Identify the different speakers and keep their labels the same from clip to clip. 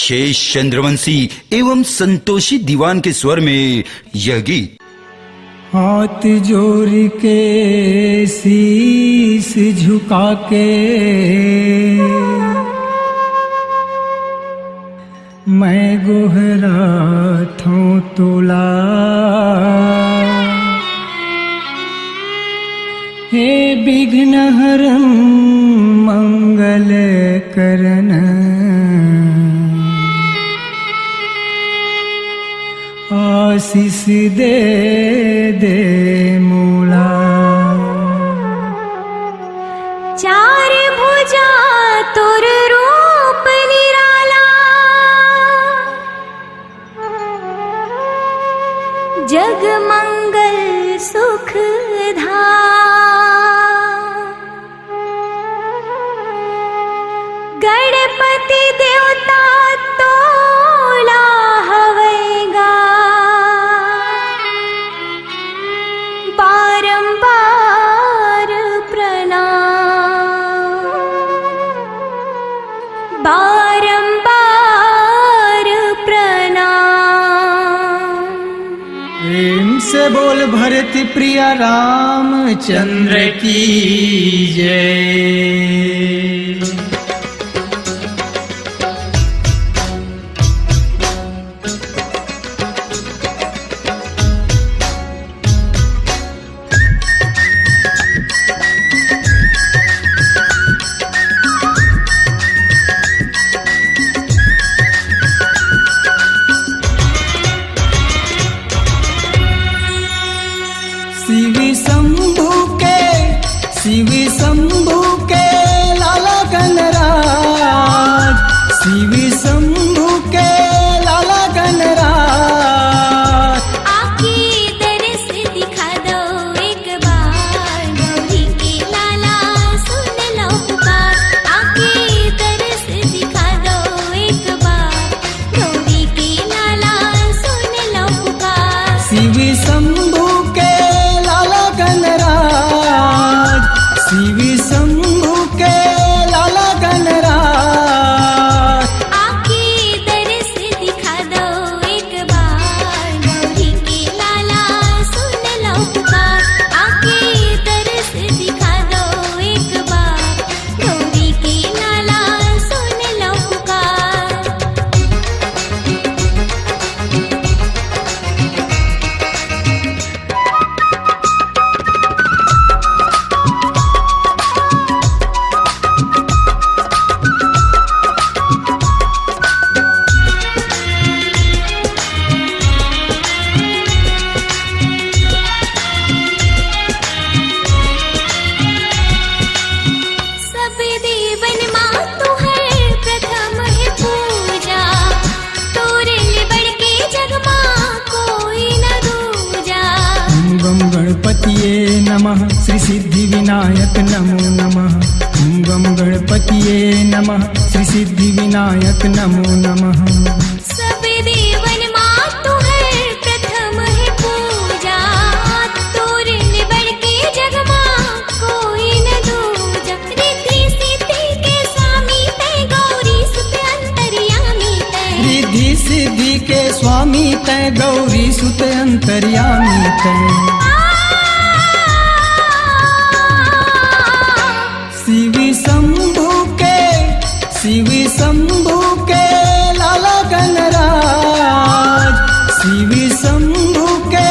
Speaker 1: शेष चंद्रवंशी एवं संतोषी दीवान के स्वर में यह गीत।
Speaker 2: हाथ जोड़ के शीश झुका के मैं गोहराता हूँ तुला, हे विघ्नहरन मंगल करन, आशीष दे दे मूला।
Speaker 3: चार भुजा तुर रूप निराला, जग मंगल सुख गणपति देवता तोला हवेगा, बारंबार प्रणाम, बारंबार प्रणाम।
Speaker 2: प्रेम से बोल भरत प्रिया रामचंद्र की जय। शिव शंभू के लाला गणराज, शिव शंभू के लाला गणराज।
Speaker 3: आके दरस दिखा दो एक बार, गौरी के लाला सुन लो पुकार। आके दरस दिखा दो एक बार, गौरी के लाला सुन लो पुकार।
Speaker 2: शिव शंभू के लाला गणराज, शिव शंभू के लाला गणराज।
Speaker 3: आके दरस दिखा दो एक बार, गौरी के लाला सुन लो पुकार। आके दरस दिखा दो एक बार, गौरी के लाला सुन लो पुकार।
Speaker 2: गणपतिये नमः श्री सिद्धि विनायक नमो नमः। ओम गम गणपतिये नमः श्री सिद्धि विनायक नमो नमः।
Speaker 3: सब देवन माँ तू है प्रथम है पूजा, तोरण बढ़ के जग माँ कोई न दूजा। रिद्धि सिद्धि के स्वामी तै गौरी सुत अंतर्यामी तै,
Speaker 2: रिद्धि सिद्धि के स्वामी तै गौरी सुत अंतर्यामी तै। शिव शंभू के लाला गणराज, शिव शंभू के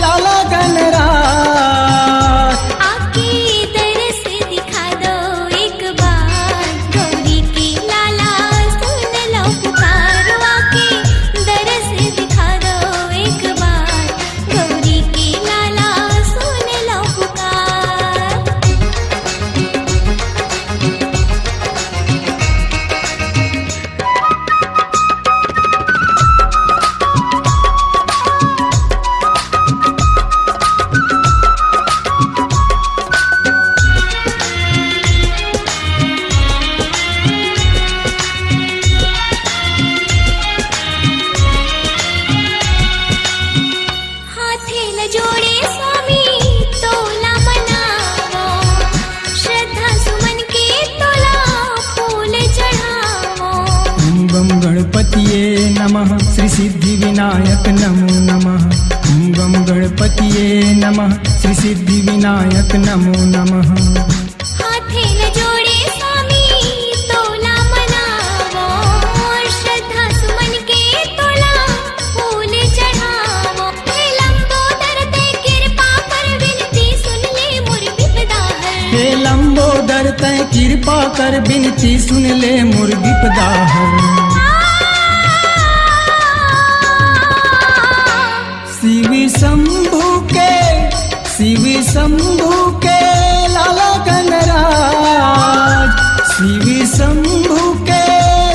Speaker 2: लाला गणराज।
Speaker 3: आके दरस दिखा दो एक बार, गौरी के लाला सुन लो पुकार। आके दरस दिखा दो एक बार, गौरी के लाला
Speaker 2: गणपतिये नमः श्री सिद्धि विनायक नमो नमः। ओम गम गणपतिये नमः श्री सिद्धि विनायक नमो नमः।
Speaker 3: हाथे न जोड़े स्वामी तोला मनावो, श्रद्धा सुमन के तोला फूल चढ़ावो। हे लंबोदर ते कृपा कर विनती सुन ले मोर विपदा हर।
Speaker 2: हे लंबोदर तै कृपा कर बिनती सुन ले मोर विपदा हर। शिव शंभु के लाला गणराज, शिव शंभु के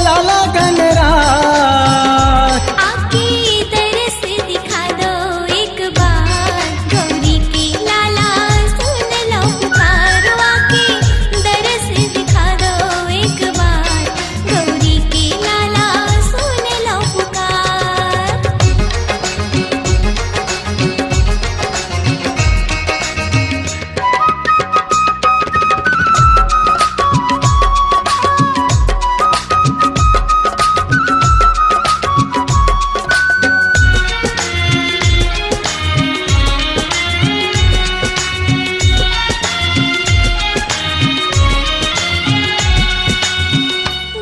Speaker 2: लाला गणराज।
Speaker 3: आके दरस दिखा दो एक बार, गौरी के लाला सुन लो पुकारो। आके दरस दिखा दो एक बार, गौरी के लाला सुन लो पुकार।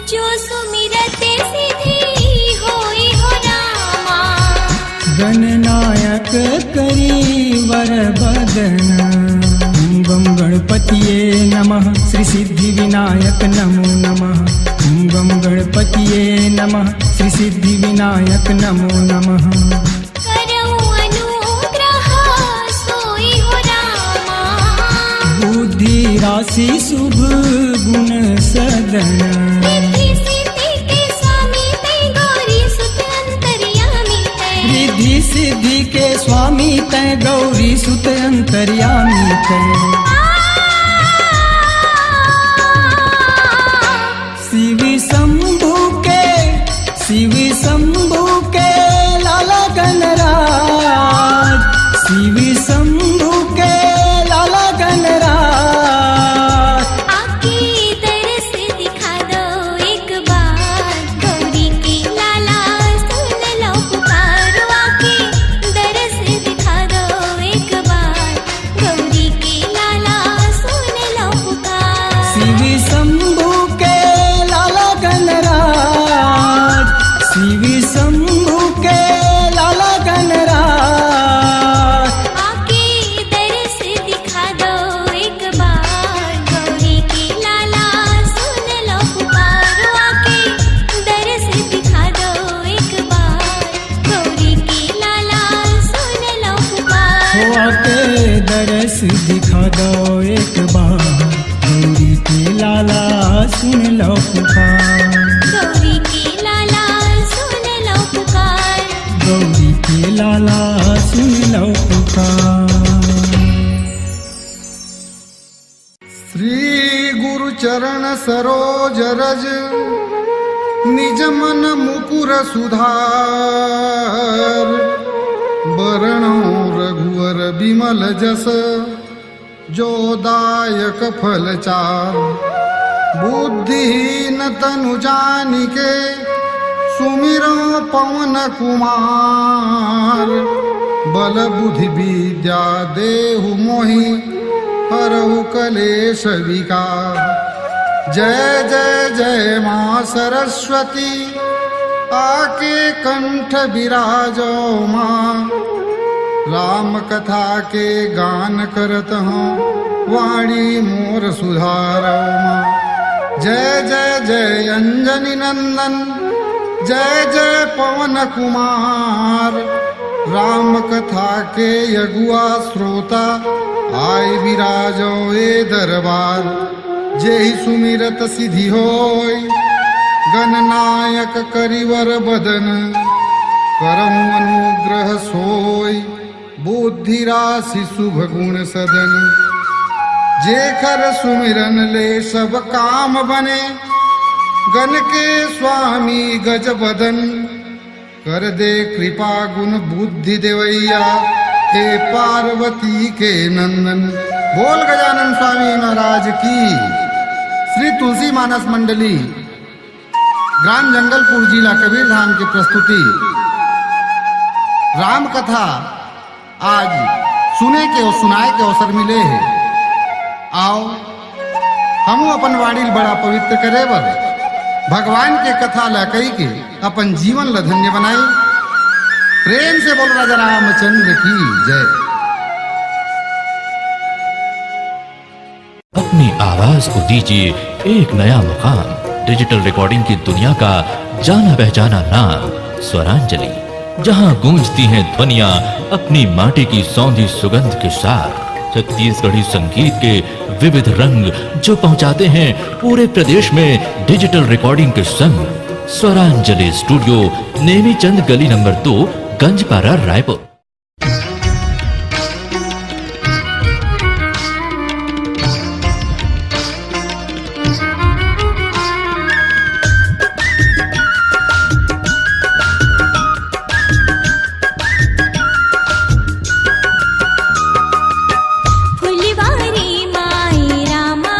Speaker 3: जो सुमिरते सिद्धि होई हो रामा,
Speaker 2: गणनायक करी वर बदन। ओम गम गणपतिये नमः श्री सिद्धि विनायक नमो नमः। ओम गम गणपतिये नमः श्री सिद्धि विनायक नमो नमः।
Speaker 3: करऊं अनुग्रह सोई हो रामा,
Speaker 2: बुद्धि राशि शुभ गुण सदन।
Speaker 3: रिद्धि सिद्धि के स्वामी तै गौरी सुत अंतर्यामी तै।
Speaker 2: रिद्धि सिद्धि के स्वामी तै गौरी सुत अंतर्यामी तै। शिव शंभु के लाला गणराज, शिव शंभु के लाला गणराज।
Speaker 3: आके दरस दिखा दो एक बार, गौरी के लाला सुन लो पुकारो। आके दरस दिखा दो एक बार, गौरी के लाला सुन लो पुकार।
Speaker 2: शिव शंभु के लाला गणराज, शिव शंभु के लाला गणराज।
Speaker 3: आके दरस दिखा दो एक बार, गौरी के लाला सुन लो पुकारो। आके दरस दिखा दो एक बार, गौरी के लाला सुन लो पुकार।
Speaker 2: हो आके दरस दिखा दो एक बार, गौरी के लाला सुन लो पुकार।
Speaker 3: गौरी के लाला सुन लो पुकार।
Speaker 2: गौरी के लाला सुन लो पुकार।
Speaker 4: श्री गुरु चरण सरोज रज, निज मन मुकुर सुधार। बरणो रघुवर बिमल जस, जो दायक फल चार। बुद्धिहीन तनु जानिके, सुमिरो पवन कुमार। बल बुद्धि विद्या देहु मोहि, हरहु कलेश विकार। जय जय जय माँ सरस्वती, आके कंठ विराजो माँ। राम कथा के गान करत हूँ, वाणी मोर सुधारो माँ। जय जय जय अंजनी नंदन, जय जय पवन कुमार। राम कथा के यगुआ श्रोता, आय विराजो ए दरबार। जेहि सुमिरत सिद्धि होय, गणनायक करिवर बदन। करहु अनुग्रह सोय, बुद्धि राशि शुभ गुण सदन। जेखर सुमिरन ले सब काम बने, गण के स्वामी गज बदन। कर दे कृपा गुण बुद्धि देवैया, हे पार्वती के नंदन। बोल गजानन स्वामी महाराज की। श्री तुलसी मानस मंडली ग्राम जंगलपुर जिला कबीरधाम की प्रस्तुति राम कथा आज सुने के और सुनाए के अवसर मिले है। आओ हम अपन वाणी बड़ा पवित्र करे बर भगवान के कथा ला कही के अपन जीवन ला धन्य बनाई। प्रेम से बोल राजा रामचंद्र की जय।
Speaker 5: अपनी आवाज को दीजिए एक नया मुकाम। डिजिटल रिकॉर्डिंग की दुनिया का जाना पहचाना नाम स्वरांजलि, जहां गूंजती हैं ध्वनियां अपनी माटी की सौंधी सुगंध के साथ। छत्तीसगढ़ी संगीत के विविध रंग जो पहुंचाते हैं पूरे प्रदेश में डिजिटल रिकॉर्डिंग के संग। स्वरांजलि स्टूडियो, नेमी चंद गली नंबर 2, गंजपारा, रायपुर।
Speaker 3: फुलवारी माई रामा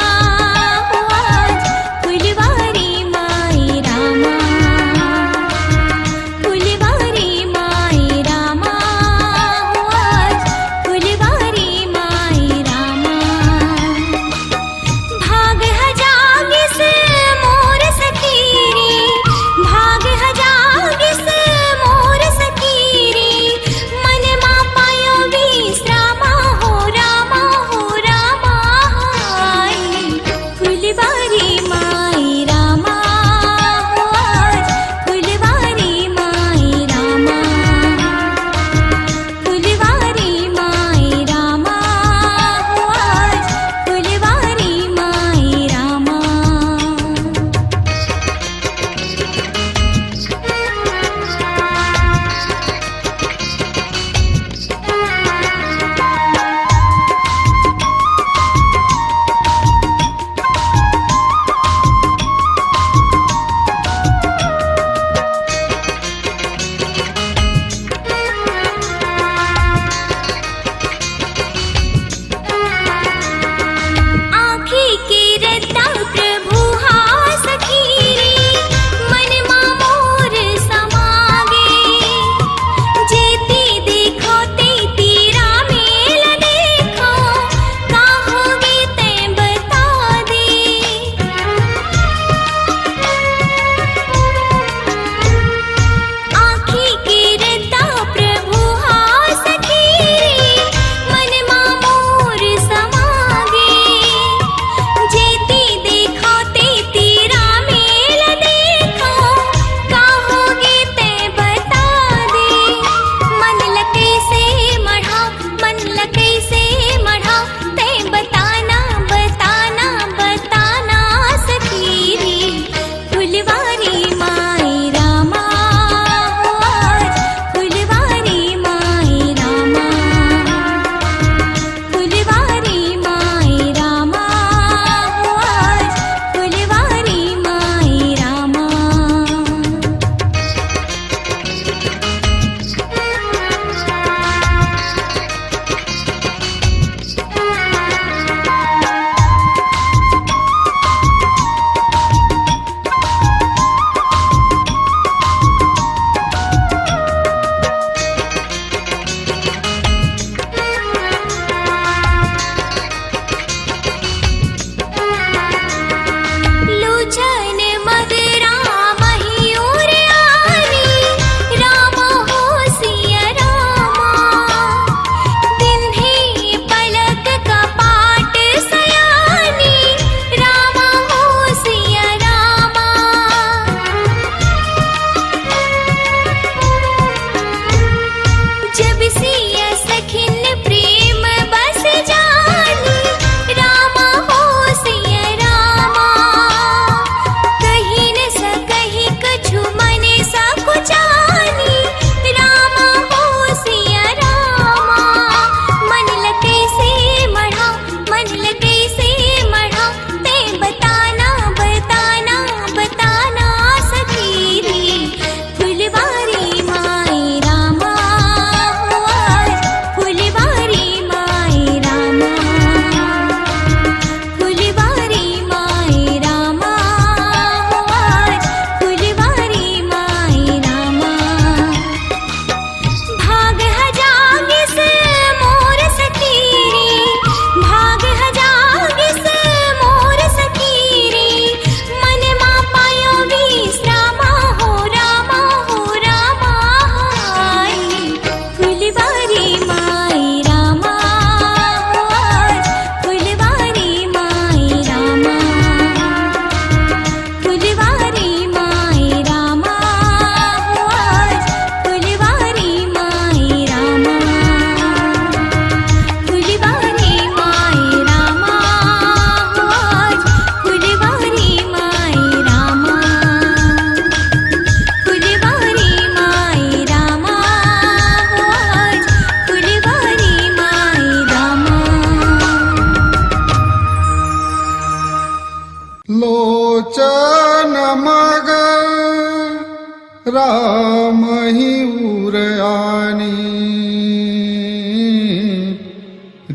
Speaker 4: राम ही उरयानी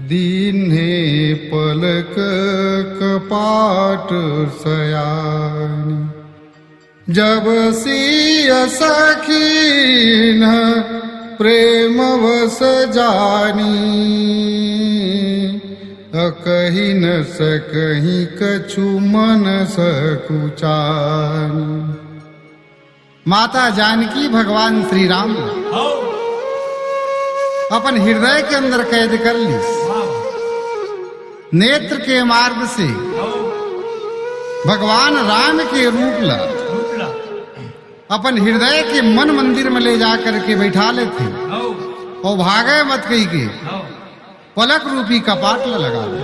Speaker 4: दीन्हे पलक कपाट सयानी जब सिय सखीन प्रेम वस जानी कही न सकही कछु मन सकुचानी। माता जानकी भगवान श्री राम अपन हृदय के अंदर कैद कर ली। नेत्र के मार्ग से भगवान राम के रूप ला अपन हृदय के मन मंदिर में ले जाकर के बैठा लेते और भागे मत कही के पलक रूपी कपाट लगा दे।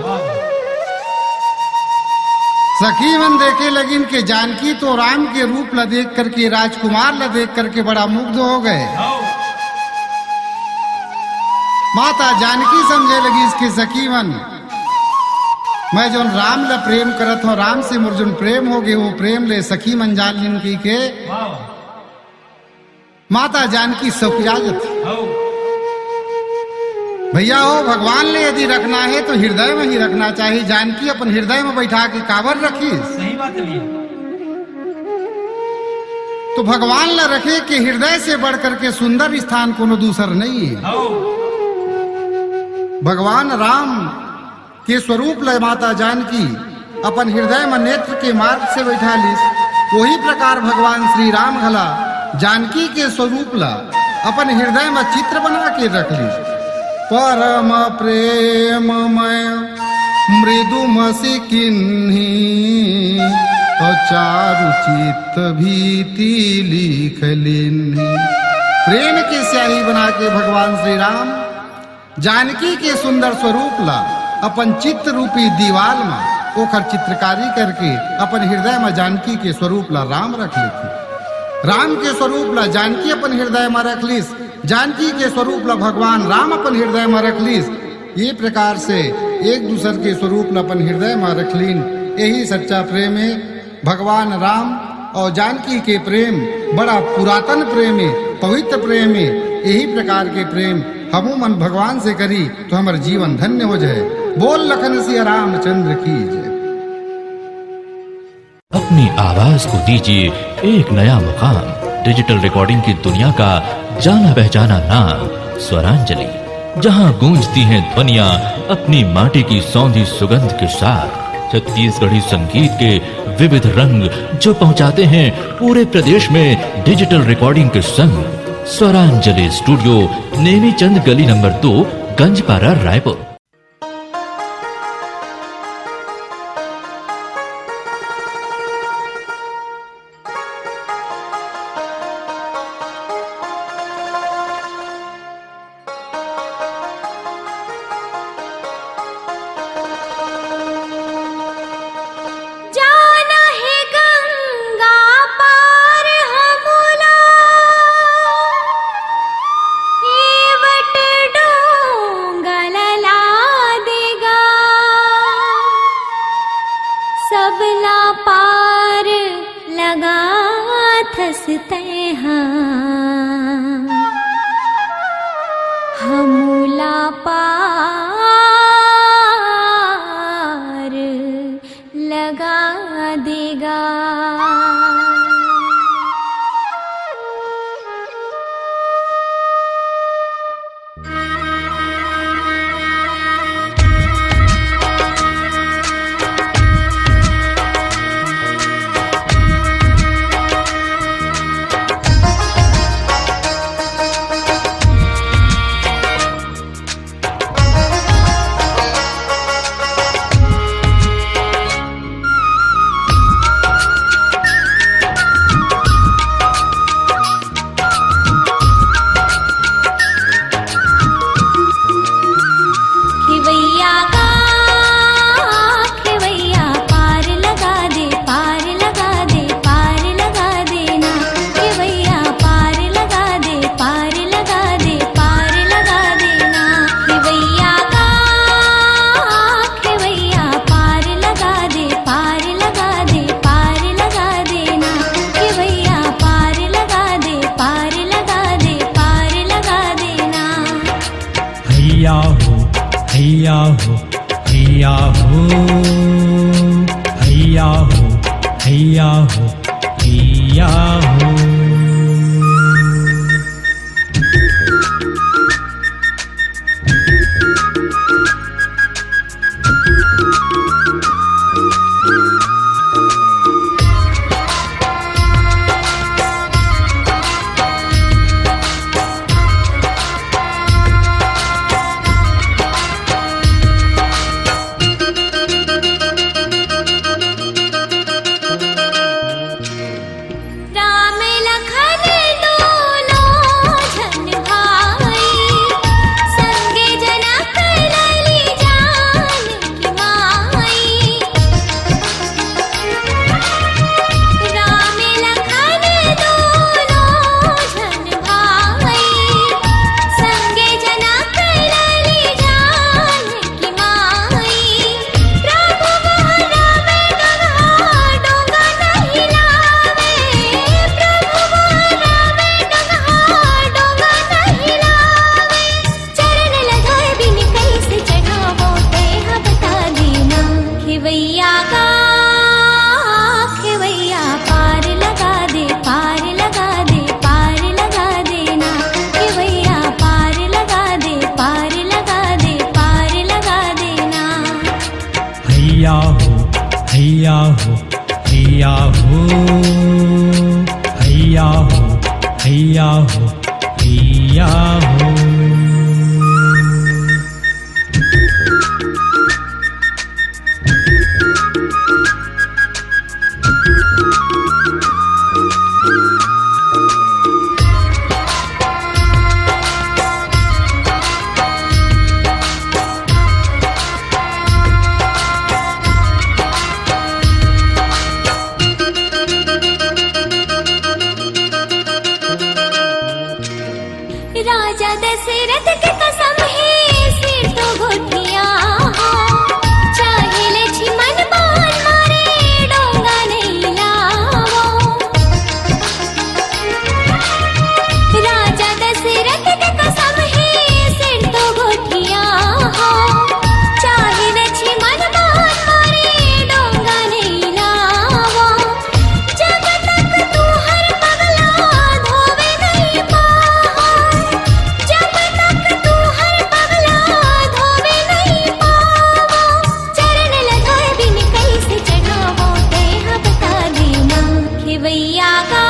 Speaker 4: सखी मन देखे लगिन के जानकी तो राम के रूप ला देख करके राजकुमार ला देख करके बड़ा मुग्ध हो गए। माता जानकी समझे लगी इसके सखी मन मैं जो राम ला प्रेम करत हूं, राम से मोर जो प्रेम हो गए वो प्रेम ले सखी मन जान लिन के माता जानकी सौखियाजत भैया हो भगवान ले यदि रखना है तो हृदय में ही रखना चाहिए। जानकी अपन हृदय में बैठा के काबर रखी।
Speaker 2: सही बात है भैया।
Speaker 4: तो भगवान ला रखे कि हृदय से बढ़ करके सुंदर स्थान कोनो दूसर नहीं है। भगवान राम के स्वरूप ला माता जानकी अपन हृदय में नेत्र के मार्ग से बैठा ली। वही प्रकार भगवान श्री राम घला जानकी के स्वरूप ला अपन हृदय में चित्र बना के रख ली। परम प्रेममय मृदु मसी किन्ही चारु चित्त भीति लिख लिन्ही। प्रेम की स्याही बना के भगवान श्री राम जानकी के सुंदर स्वरूप ला अपन चित्त रूपी दीवाल में ओखर चित्रकारी करके अपन हृदय में जानकी के स्वरूप ला राम रख लेती। राम के स्वरूप ला जानकी अपन हृदय में रख लीस। जानकी के स्वरूप ला भगवान राम अपन हृदय में रख लीस। ये प्रकार से एक दूसर के स्वरूप ला अपन हृदय में रख लीन। यही सच्चा प्रेम है। भगवान राम और जानकी के प्रेम बड़ा पुरातन प्रेम है, पवित्र प्रेम है। यही प्रकार के प्रेम हमू मन भगवान से करी तो हमारा जीवन धन्य हो जाए। बोल लखन सिया रामचंद्र की जय।
Speaker 5: अपनी आवाज को दीजिए एक नया मुकाम। डिजिटल रिकॉर्डिंग की दुनिया का जाना पहचाना नाम स्वरांजलि, जहां गूंजती हैं ध्वनियां अपनी माटी की सौंधी सुगंध के साथ। छत्तीसगढ़ी संगीत के विविध रंग जो पहुंचाते हैं पूरे प्रदेश में डिजिटल रिकॉर्डिंग के संग। स्वरांजलि स्टूडियो, नेमी चंद गली नंबर 2, गंजपारा, रायपुर।
Speaker 3: जाना है गंगा पार हमला एवट डोंगल ला
Speaker 2: हैया हो हैया हो हैया हो हैया हो हैया हो।
Speaker 3: राम लखन दोनों झन भाई, संगे जनक लली जानकी माई। राम लखन दोनों झन भाई, संगे जनक लली जानकी माई। प्रभु मोहरावे डोंगा डोंगा नहीं लावे, प्रभु मोहरावे डोंगा नहीं लावे। चरण लगाए बिन कैसे चढ़ावो तेह बता देना। खेवैया का खेवैया पार लगा दे, पार लगा दे, पार लगा देना। खेवैया पार लगा दे, पार लगा दे, पार लगा देना।
Speaker 2: हैया हो हैया हो हैया हो हैया हो हैया हो हैया हो।
Speaker 3: राजा दशरथ के कसम है सिर तो घोटिया हो, चाहे लक्ष्मण बाण मारे डोंगा नहीं लावो। राजा दशरथ के कसम है सिर तो घोटिया हो, चाहे लक्ष्मण बाण मारे डोंगा नहीं लावो। जब तक तू हर पगला धोवे नहीं पाओ, जब तक तू हर पगला धोवे नहीं पाओ। चरण लगाए बिन कैसे चढ़ावो तेह बता देना। खेवैया का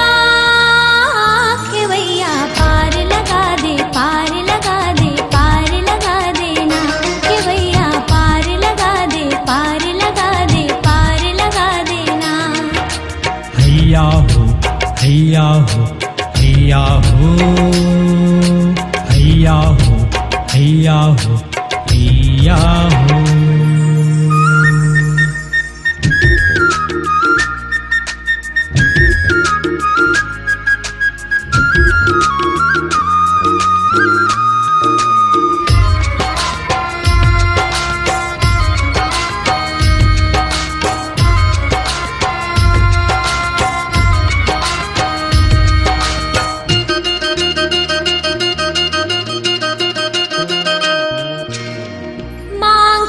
Speaker 3: खेवैया पार लगा दे, पार लगा दे, पार लगा देना। खेवैया पार लगा दे, पार लगा दे, पार लगा देना।
Speaker 2: हैया हो हैया हो हैया हो हैया हो हैया हो हैया हो।
Speaker 3: मांग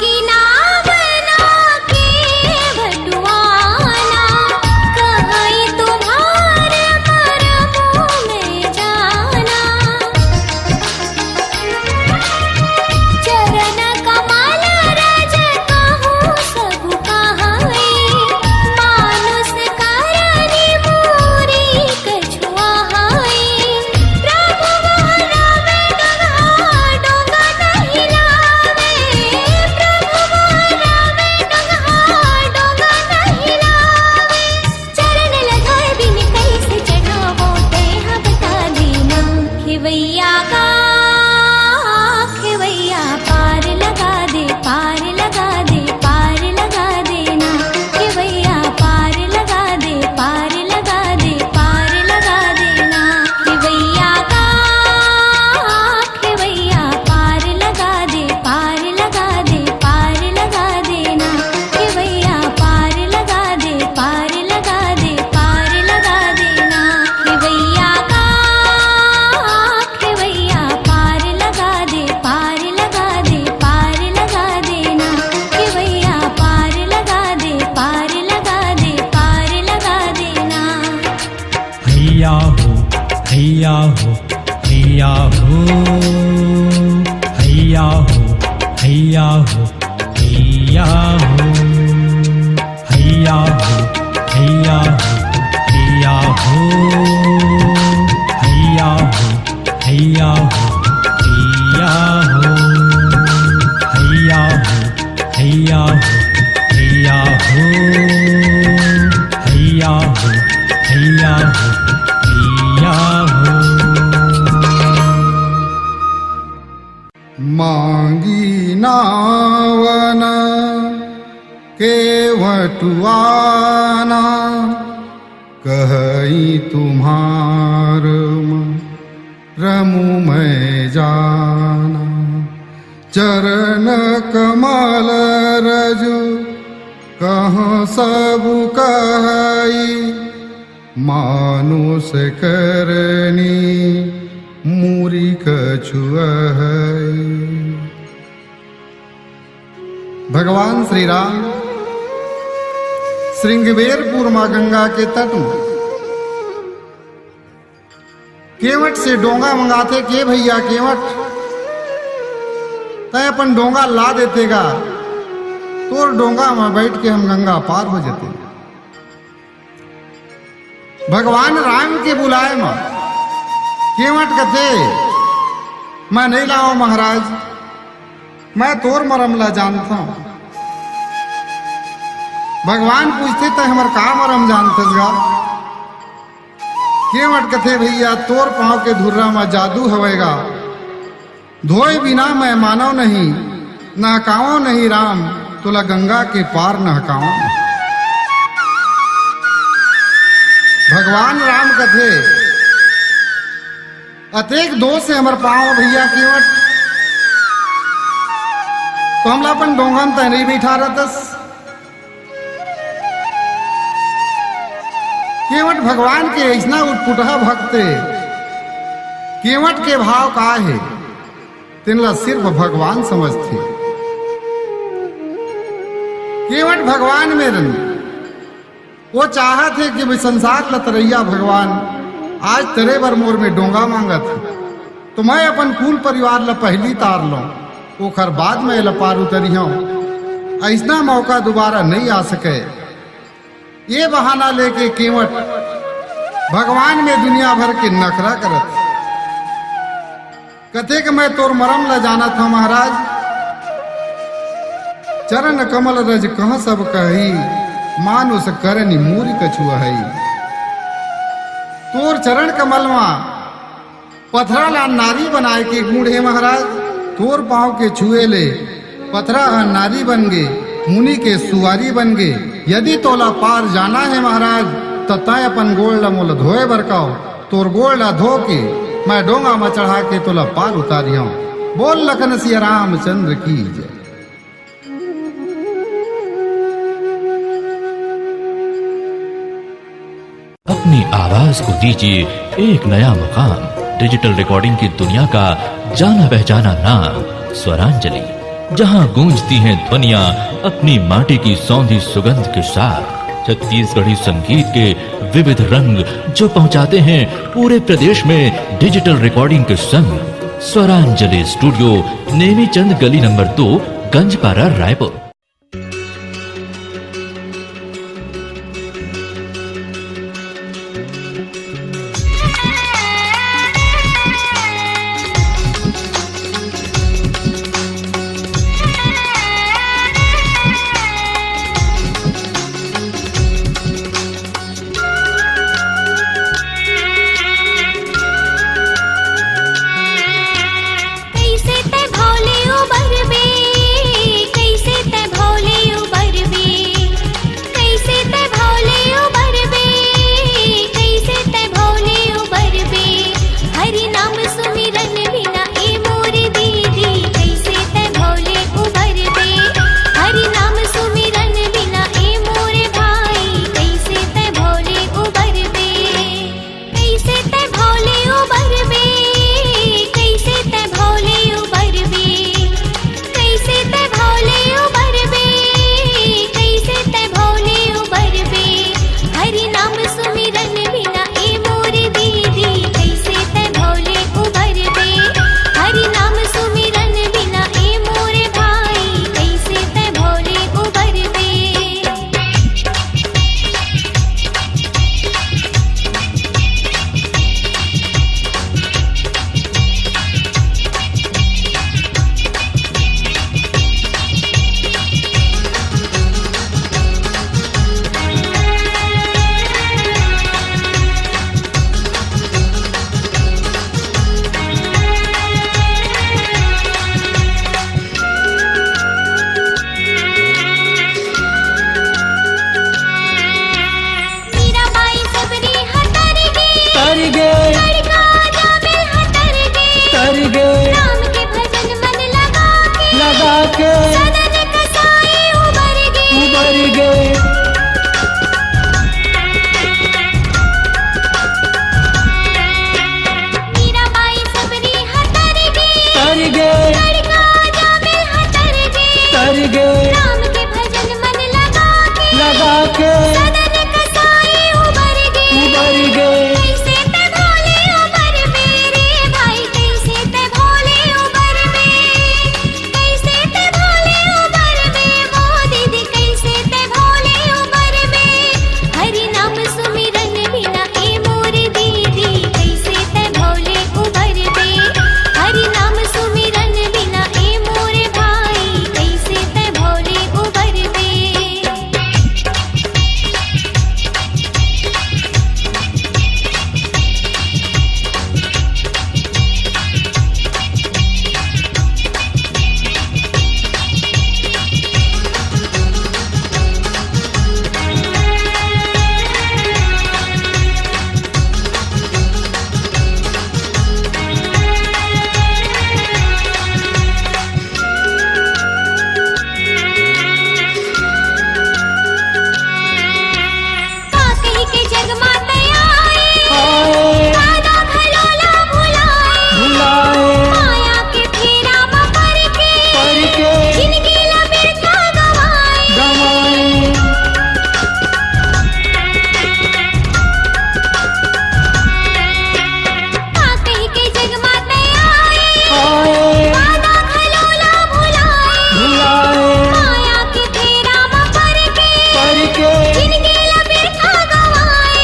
Speaker 2: हो हैया हो हैया हो हैया हो हैया हो हैया हो हैया हो हैया हो हैया हो हैया हो हैया हो हैया हो हैया हो हैया हो।
Speaker 4: मांगी नावन केवटुआना कही तुम्हार रमु मैं जाना चरण कमल रजु कहाँ सब कही मानुष करनी मूरी कछुआई। भगवान श्री राम श्रृंगवेरपुर मां गंगा के तट में केवट से डोंगा मंगाते के भैया केवट तय अपन डोंगा ला देतेगा तोर डोंगा में बैठ के हम गंगा पार हो जाते। भगवान राम के बुलाए मां केवट कथे मैं नहीं लाओ महाराज मैं तोर मरम ला जानता हूं। भगवान पूछते तो हमर का मरम जानतस गा केवट कथे भैया तोर पांव के धुर्रा में जादू हवेगा धोए बिना मैं मानव नहीं नहकाओ नहीं राम तोला गंगा के पार नहकाओ। भगवान राम कथे अतेक दोष से हमर पाँव भैया केवट तो हमला अपन डोंगन तय नहीं बैठा रहतस। केवट भगवान के ऐसा उठपुटहा भक्ते केवट के भाव का है तिनला सिर्फ भगवान समझते। केवट भगवान में रन वो चाहत है कि संसार लतरैया भगवान आज तेरे बर मोर में डोंगा मांगत तो मैं अपन कुल परिवार ला पहली तार लो ओखर बाद में लपार उतरियो ऐसा मौका दोबारा नहीं आ सके। ये बहाना लेके केवट भगवान में दुनिया भर के नखरा करत कथे कि मैं तोर मरम ला जाना था महाराज चरण कमल रज कहाँ सब कही मानुष करनी मूरी कछुआ है। तोर चरण कमल मा पथरा ला नारी बनाए के गुण है महाराज तोर पाँव के छुए ले पथरा नारी बन गे मुनि के सुवारी बन गे। यदि तोला पार जाना है महाराज तो तय अपन गोड़ ला मोल धोए बरकाओ तोर गोड़ ला धो के मैं डोंगा में चढ़ा के तोला पार उतारियो। बोल लखन सिया रामचंद्र की जय।
Speaker 5: अपनी आवाज को दीजिए एक नया मुकाम डिजिटल रिकॉर्डिंग की दुनिया का जाना पहचाना नाम स्वरांजलि जहां गूंजती हैं ध्वनियां अपनी माटी की सौंधी सुगंध के साथ छत्तीसगढ़ी संगीत के विविध रंग जो पहुंचाते हैं पूरे प्रदेश में डिजिटल रिकॉर्डिंग के संग। स्वरांजलि स्टूडियो नेमी चंद गली नंबर 2 गंजपारा रायपुर।
Speaker 3: कैसे ते भौले उबर बे कैसे ते
Speaker 2: गे
Speaker 3: मीराबाई सबरी हतर गे
Speaker 2: तर गे
Speaker 3: लड़का जामे हतर गे
Speaker 2: तर गे
Speaker 3: राम के भजन मन लगा के सदन कसाई उबर गे कैसे ते भोले उबर मेरे भाई कैसे ते भोले उबर में कैसे ते भोले उबर में वो दीदी कैसे ते भोले उबर में हरि नाम सुमिरन बिना ए मोर दीदी कैसे ते भोले उबर में हरि नाम सुमिरन बिना ए मोर भाई कैसे ते भोले उबर में काकई के जग माते आए दादा खलोला भुलाए माया के फेरा पर के जिंदगी लबेटा गवाए काकई के जग माते आए दादा खलोला भुलाए माया के फेरा पर के जिंदगी लबेटा गवाए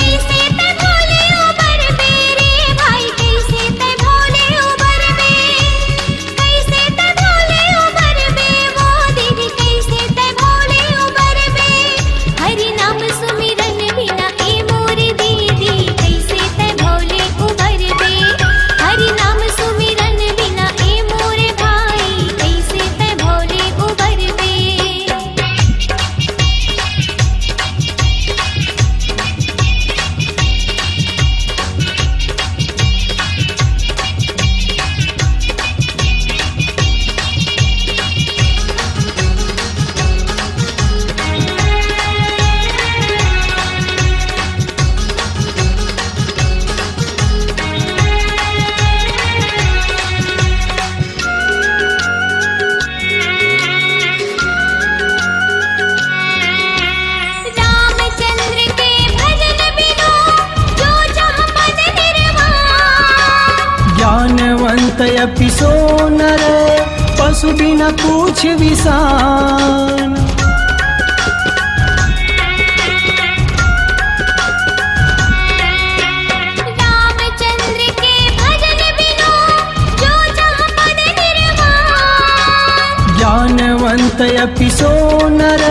Speaker 3: कैसे ते भोले उबर मेरे भाई कैसे ते भोले उबर में कैसे ते भोले उबर में वो दीदी कैसे ते भोले उबर में हरि नाम सुमिरन बिना ए मोर दीदी कैसे ते भोले उबर में हरि नाम सुमिरन बिना ए मोर भाई कैसे ते भोले उबर में रामचंद्र के भजन बिनु जो चाह पद निर्वाण
Speaker 2: ज्ञानवंत अपि सो नर पशु बिना पूछ विसान
Speaker 3: रामचंद्र के भजन बिनु जो चाह पद निर्वाण
Speaker 2: ज्ञानवंत अपि सो नर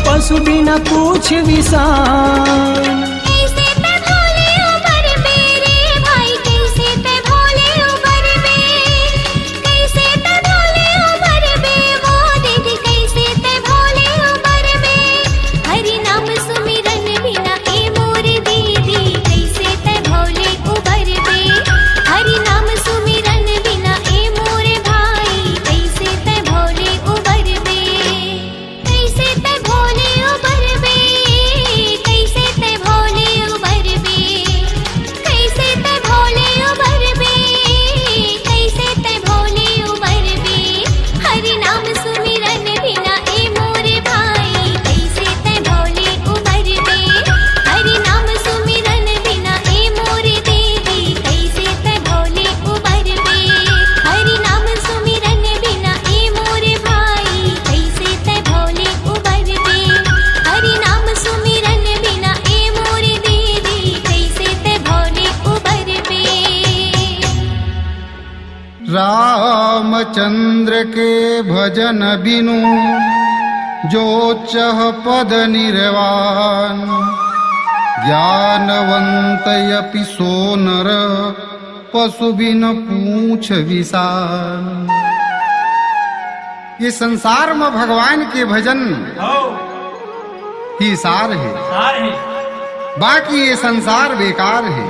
Speaker 2: पशु बिना पूछ विसान
Speaker 3: कैसे ते भोले उबर मेरे भाई कैसे ते भोले उबर में कैसे ते भोले उबर में वो दीदी कैसे ते भोले उबर में हरि नाम सुमिरन बिना ए मोर दीदी कैसे ते भोले उबर में हरि नाम सुमिरन बिना ए मोर भाई कैसे ते भोले उबर में कैसे ते भोले उबर में कैसे ते भोले उबर में कैसे ते भोले उबर में कैसे ते भोले उबर में हरि नाम सुमिरन बिना ए मोर भाई कैसे ते भोले उबर में हरि नाम सुमिरन बिना ए मोर दीदी कैसे ते भोले उबर में हरि नाम सुमिरन बिना ए मोर भाई कैसे ते भोले उबर में हरि नाम सुमिरन बिना ए मोर दीदी कैसे ते भोले उबर में
Speaker 4: रामचंद्र के भजन बिनु जो चह पद निर्वाण ज्ञानवंत अपि सो नर पशु बिन पूछ विसान। ये संसार में भगवान के भजन ही सार है, बाकी ये संसार बेकार है।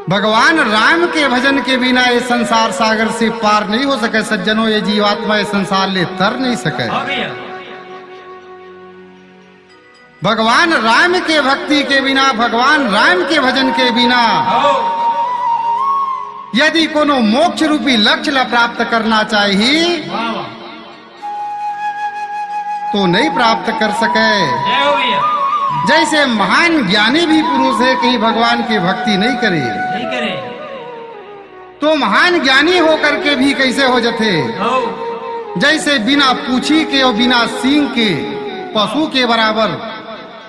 Speaker 4: भगवान राम के भजन के बिना ये संसार सागर से पार नहीं हो सके सज्जनों। ये जीवात्मा ये संसार ले तर नहीं सके। भगवान राम के भक्ति के बिना, भगवान राम के भजन के बिना यदि कोनो मोक्ष रूपी लक्ष्य ला प्राप्त करना चाहिए तो नहीं प्राप्त कर सके। जैसे महान ज्ञानी भी पुरुष है, कहीं भगवान की भक्ति नहीं करे तो महान ज्ञानी होकर के भी कैसे हो जाते। जैसे बिना पूछी के और बिना सींग के पशु के बराबर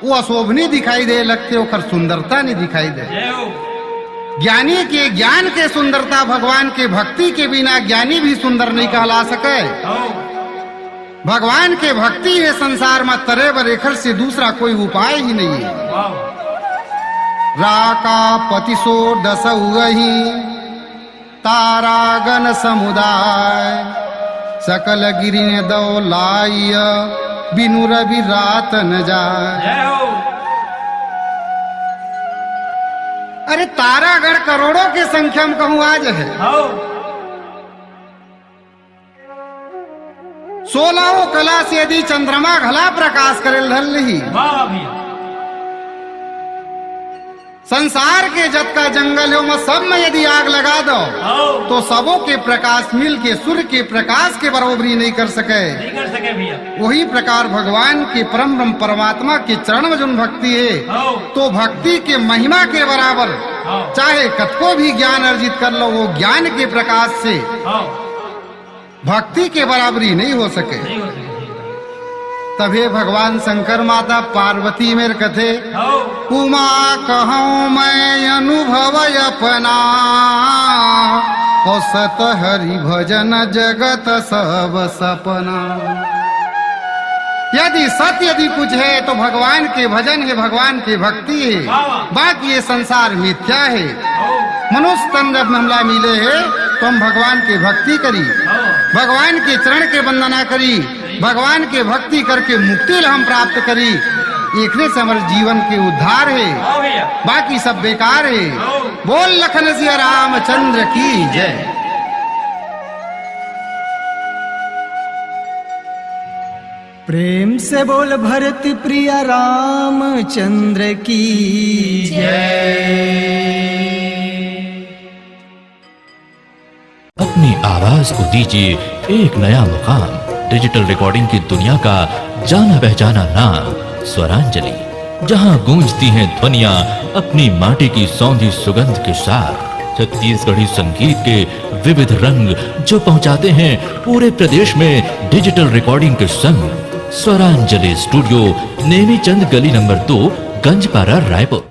Speaker 4: वो अशोभनीय दिखाई दे लगते, ओकर सुंदरता नहीं दिखाई दे। ज्ञानी के ज्ञान के सुंदरता, भगवान के भक्ति के बिना ज्ञानी भी सुंदर नहीं कहला सके। भगवान के भक्ति है संसार में तरे बरेखर से दूसरा कोई उपाय ही नहीं है। राका पतिसो दस उगही तारागन समुदाय सकल गिरि दौलाय बिनु रवि रात न जाए। अरे तारागण करोड़ों की संख्या में कहूं आज है। 16 कला से यदि चंद्रमा घला प्रकाश करे ही संसार के जत का जंगल हो सब में यदि आग लगा दो तो सबों के प्रकाश मिल के सूर्य के प्रकाश के बराबरी नहीं कर सके भैया। वही प्रकार भगवान के परम ब्रह्म परमात्मा के चरण में जो भक्ति है तो भक्ति के महिमा के बराबर चाहे कतको भी ज्ञान अर्जित कर लो, वो ज्ञान के प्रकाश से भक्ति के बराबरी नहीं हो सके। तभी भगवान शंकर माता पार्वती मेरे कथे उमा कहूँ मैं अनुभव अपना और सत हरि भजन जगत सब सपना। यदि सत्य यदि कुछ है तो भगवान के भजन है, भगवान की भक्ति है, बाकी ये संसार मिथ्या है। मनुष्य तन जब हमला मिले है तो हम भगवान की भक्ति करी, भगवान के चरण के वंदना करी, भगवान के भक्ति करके मुक्ति हम प्राप्त करी। एकने से हमारे जीवन के उद्धार है, बाकी सब बेकार है। बोल लखन सिया रामचंद्र की जय।
Speaker 2: प्रेम से बोल भरत प्रिय रामचंद्र की जय।
Speaker 5: अपनी आवाज को दीजिए एक नया मुकाम। डिजिटल रिकॉर्डिंग की दुनिया का जाना पहचाना नाम स्वरांजलि, जहां गूंजती हैं ध्वनियां अपनी माटी की सौंधी सुगंध के साथ। छत्तीसगढ़ी संगीत के विविध रंग जो पहुंचाते हैं पूरे प्रदेश में डिजिटल रिकॉर्डिंग के संग। स्वरांजलि स्टूडियो, नेमीचंद गली नंबर 2, गंजपारा, रायपुर।